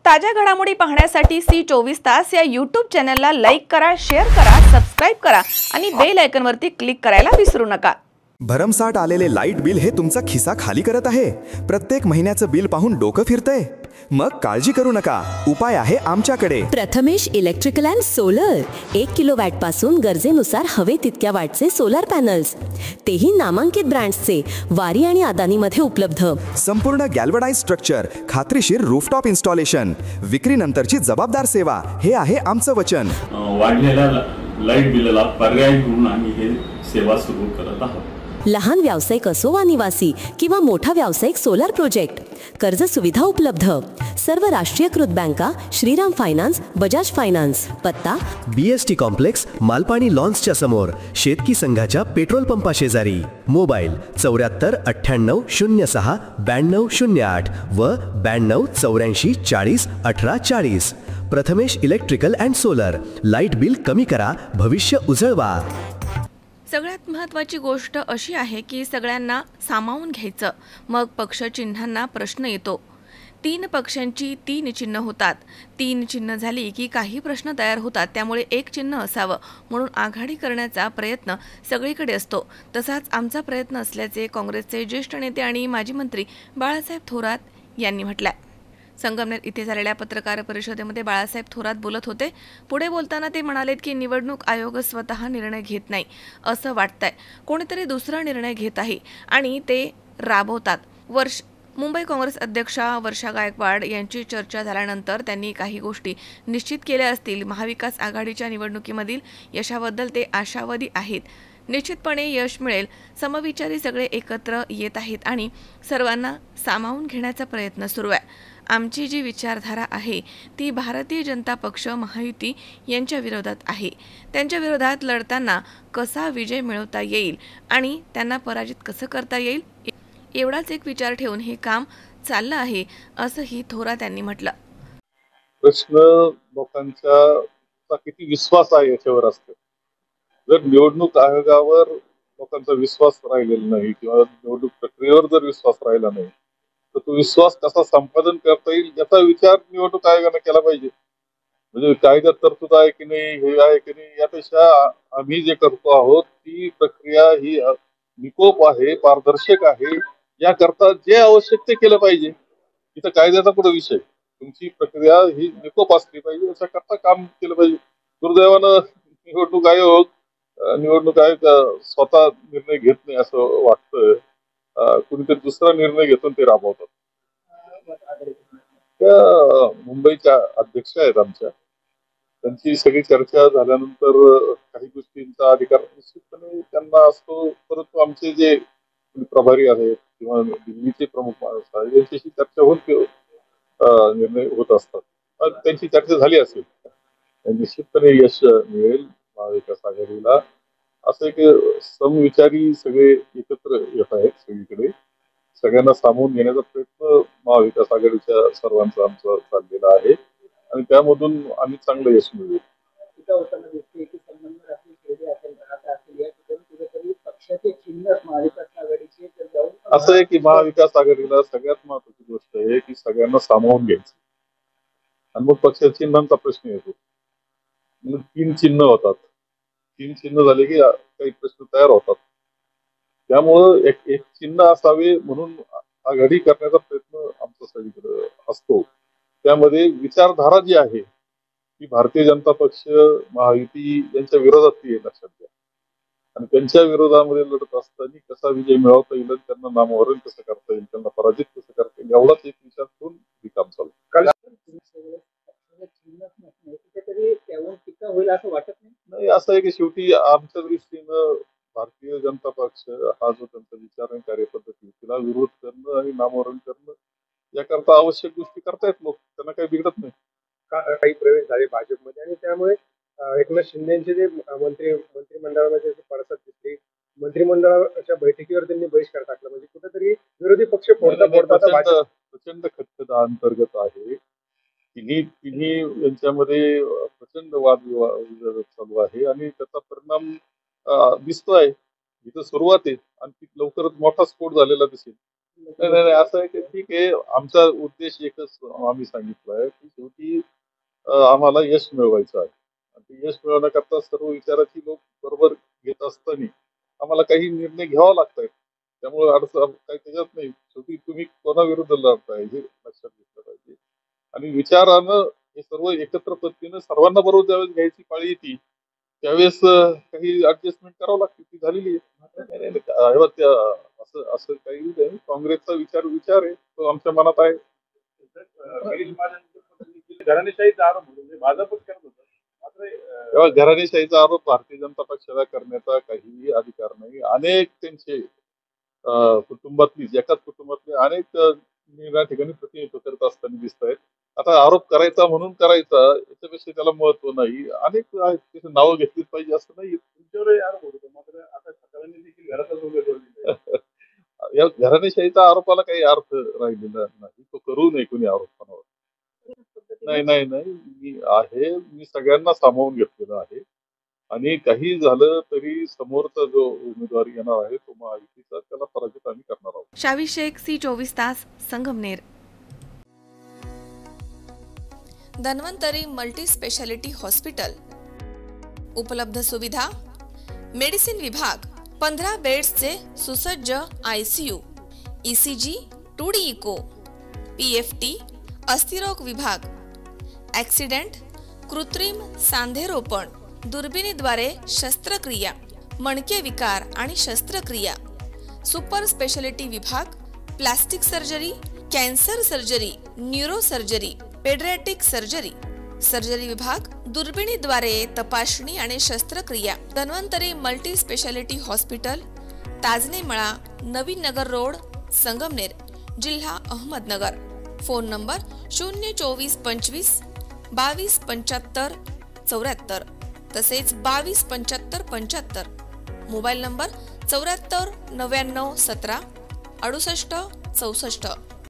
ताज्या घडामोडी पाहण्यासाठी C24 या YouTube चॅनलला लाईक करा, शेअर करा, सबस्क्राइब करा आणि बेल आयकॉनवरती क्लिक करायला विसरू नका। भरमसाठ आलेले लाईट बिल हे तुमचा खिसा खाली करत आहे। प्रत्येक महिन्याचं बिल पाहून डोकं फिरतंय? मग काळजी करू नका, उपाय आहे आमच्याकडे। Prathamesh electrical and solar 1 kilowatt पासून गरजेनुसार हवे तितक्या वॅटचे सोलर पॅनल्स, तेही नामांकित ब्रँड्सचे, वारी आणि अदानी मध्ये उपलब्ध। संपूर्ण गॅल्वनाइज्ड स्ट्रक्चर, खात्रीशीर रूफटॉप इन्स्टॉलेशन, विक्रीनंतरची जबाबदार सेवा, हे आहे आमचं वचन। वाढलेल्या लाईट बिलाला पर्याय म्हणून आम्ही हे सेवा सुरू करत आहोत। लहान व्यावसायिक असो वा निवासी किंवा मोठा व्यावसायिक सोलर प्रोजेक्ट, कर्ज सुविधा उपलब्ध। सर्व राष्ट्रीयकृत बँका, श्रीराम फायनान्स, बजाज फायनान्स। पत्ता BST कॉम्प्लेक्स, मालपाणी लॉन्सच्या समोर, शेतकी संघाच्या पेट्रोल पंपा शेजारी। मोबाईल 74 98 06 92 08 व 92 84 40 18 40। Prathamesh electrical and solar, light bill कमी करा, भविष्य उजळवा। सगळ्यात महत्त्वाची गोष्ट अशी आहे की सगळ्यांना सामावून घ्यायचं, मग पक्ष चिन्हांना प्रश्न येतो। 3 पक्षांची 3 चिन्ह होतात, 3 चिन्ह झाली की काही प्रश्न तयार होतात, त्यामुळे एक चिन्ह असावं म्हणून आघाडी करण्याचा प्रयत्न सगळीकडे असतो। तसाच आमचा प्रयत्न असल्याचे काँग्रेसचे ज्येष्ठ नेते आणि माजी मंत्री बाळासाहेब थोरात यांनी म्हटलंय। संगमनेर इथे झालेल्या पत्रकार परिषदेमध्ये बाळासाहेब थोरात बोलत होते। पुढे बोलताना ते म्हणालेत की निवडणूक आयोग स्वतः निर्णय घेत नाही असं वाटतंय, कोणीतरी दुसरा निर्णय घेत आहे आणि ते राबवतात। मुंबई काँग्रेस अध्यक्षा वर्षा गायकवाड यांची चर्चा झाल्यानंतर त्यांनी काही गोष्टी निश्चित केल्या असतील। महाविकास आघाडीच्या निवडणुकीमधील यशाबद्दल ते आशावादी आहेत, निश्चितपणे यश मिळेल। समविचारी सगळे एकत्र येत आहेत आणि सर्वांना सामावून घेण्याचा प्रयत्न सुरू आहे। आमची जी विचारधारा आहे ती भारतीय जनता पक्ष महायुती यांच्या विरोधात आहे। त्यांच्या विरोधात लढताना कसा विजय मिळवता येईल आणि त्यांना पराजित कसं करता येईल, एवढाच एक विचार ठेवून हे काम चाललं आहे, असंही थोरात यांनी म्हटलं। प्रश्न लोकांचा किती विश्वास आहे याच्यावर असतो। जर निवडणूक आयोगावर लोकांचा विश्वास राहिलेला नाही किंवा निवडणूक प्रक्रियेवर जर विश्वास राहिला नाही, तर तो विश्वास कसा संपादन करता येईल याचा विचार निवडणूक आयोगाने केला पाहिजे। म्हणजे कायद्यात तरतूद आहे की नाही, हे आहे की नाही, यापेक्षा आम्ही जे करतो आहोत ती प्रक्रिया ही निकोप आहे, पारदर्शक आहे, याकरता जे आवश्यक ते केलं पाहिजे। इथं कायद्याचा कुठं विषय, तुमची प्रक्रिया ही निकोप असली पाहिजे, याच्याकरता काम केलं पाहिजे। दुर्दैवानं निवडणूक आयोग स्वतः निर्णय घेत नाही असं वाटतं, कुणीतरी दुसरा निर्णय घेतो ते राबवतात। त्या मुंबईच्या अध्यक्ष आहेत आमच्या, त्यांची सगळी चर्चा झाल्यानंतर काही गोष्टींचा अधिकार निश्चितपणे त्यांना असतो, परंतु आमचे जे प्रभारी आहेत किंवा दिल्लीचे प्रमुख माणूस आहेत यांच्याशी चर्चा होऊन निर्णय होत असतात। त्यांची चर्चा झाली असेल, निश्चितपणे यश मिळेल महाविकास आघाडीला। असं एक समविचारी सगळे एकत्र येत आहेत सगळीकडे, सगळ्यांना सामावून घेण्याचा प्रयत्न महाविकास आघाडीच्या सर्वांचा आमचा चाललेला आहे आणि त्यामधून आम्ही चांगलं यश मिळवू। असं आहे की महाविकास आघाडीला सगळ्यात महत्वाची गोष्ट आहे की सगळ्यांना सामावून घ्यायचं आणि मग पक्षाच्या चिन्हांचा प्रश्न येतो। 3 चिन्ह होतात, 3 चिन्ह झाले की काही प्रश्न तयार होतात, त्यामुळं एक चिन्ह असावे म्हणून आघाडी करण्याचा प्रयत्न आमचा सगळीकडे असतो। त्यामध्ये विचारधारा जी आहे ती भारतीय जनता पक्ष महायुती यांच्या विरोधात ती लक्षात घ्या आणि त्यांच्या विरोधामध्ये लढत असताना कसा विजय मिळवता येईल, त्यांना नामोहरण कसं करता येईल, त्यांना पराजित कसं करता येईल, एवढाच एक विचार करून हे काम चालू। नाही, असं आहे की शेवटी आमच्या दृष्टीनं भारतीय जनता पक्ष हा जो त्यांचा विचार आणि कार्यपद्धती तिला विरोध करणं आणि नामोहरण करणं याकरता आवश्यक गोष्टी करतायत लोक, त्यांना काही बिघडत नाही। काही प्रवेश झाले भाजपमध्ये आणि त्यामुळे एकनाथ शिंदेचे जे मंत्रिमंडळामध्ये पडसाद दिसली, मंत्रिमंडळाच्या बैठकीवर त्यांनी बहिष्कार टाकला, म्हणजे कुठेतरी विरोधी पक्ष प्रचंड खतखता अंतर्गत आहे। तिन्ही यांच्यामध्ये प्रचंड वादविवाद चालू आहे आणि त्याचा परिणाम दिसतोय। इथं सुरुवात आहे आणि लवकरच मोठा स्फोट झालेला दिसेल। नाही, असं आहे की ठीक आहे, आमचा उद्देश एकच आम्ही सांगितलाय की शेवटी आम्हाला यश मिळवायचं आहे. आणि ते यश मिळवण्याकरता सर्व विचाराची लोक बरोबर घेत असताना आम्हाला काही निर्णय घ्यावा लागतात. त्यामुळे अडचण काही त्याच्यात नाही. शेवटी तुम्ही कोणाविरुद्ध लढताय हे लक्षात घेतलं पाहिजे. आणि विचारानं हे सर्व एकत्र पद्धतीनं सर्वांना बरोबर ज्यावेळेस घ्यायची पाळी येते त्यावेळेस काही ऍडजस्टमेंट करावं लागते, ती झालेली आहे. नाही, नाही, नाही. हे बघ, असं असं काही नाही. काँग्रेसचा विचार आहे, तो आमच्या मनात आहे. घराणेशाहीचा आरोप होतो, म्हणजे भाजपच करत होतं. मात्र तेव्हा घराणेशाहीचा आरोप भारतीय जनता पक्षाला करण्याचा काहीही अधिकार नाही. अनेक त्यांचे कुटुंबातली एकाच कुटुंबातले अनेक या ठिकाणी प्रतिनिधित्व करत असताना दिसत आहेत. आता आरोप करायचा म्हणून करायचा याच्यापेक्षा त्याला महत्व नाही. अनेक आहेत, त्याची नावं घेतलीच पाहिजे असं नाही. तुमच्यावरही आरोप होतो, मात्र आता खताळांनी देखील घरातच उमेदवार दिले. या घराणेशाहीचा आरोपाला काही अर्थ राहिलेला नाही. तो करू नये कोणी आरोपणावर. नाही, नाही, नाही. मी सगळ्यांना सामावून घेतलेलं आहे. आणि काही झालं तरी समोरचा जो उमेदवार येणार आहे तो महायुतीचा, त्याला पराजित आम्ही करणार आहोत. शावी शेख, सी 24 तास, Sangamner. Dhanvantari multi speciality hospital. उपलब्ध सुविधा: मेडिसिन विभाग, 15 बेड्सचे सुसज्ज ICU, ECG, 2D echo, PFT, अस्थिरोग विभाग, ॲक्सिडेंट, कृत्रिम सांधेरोपण, दुर्बिणीद्वारे शस्त्रक्रिया, मणके विकार आणि शस्त्रक्रिया, सुपर स्पेशालिटी विभाग, plastic surgery, cancer surgery, neuro surgery, paediatric surgery, surgery विभाग, दुर्बिणीद्वारे तपासणी आणि शस्त्रक्रिया. Dhanvantari multi speciality hospital, Tajne मळा, नवीन नगर रोड, संगमनेर, जिल्हा अहमदनगर. फोन नंबर 02425 22 75 74, तसेच 22 75 75. Mobile number 74 99 17 68 64.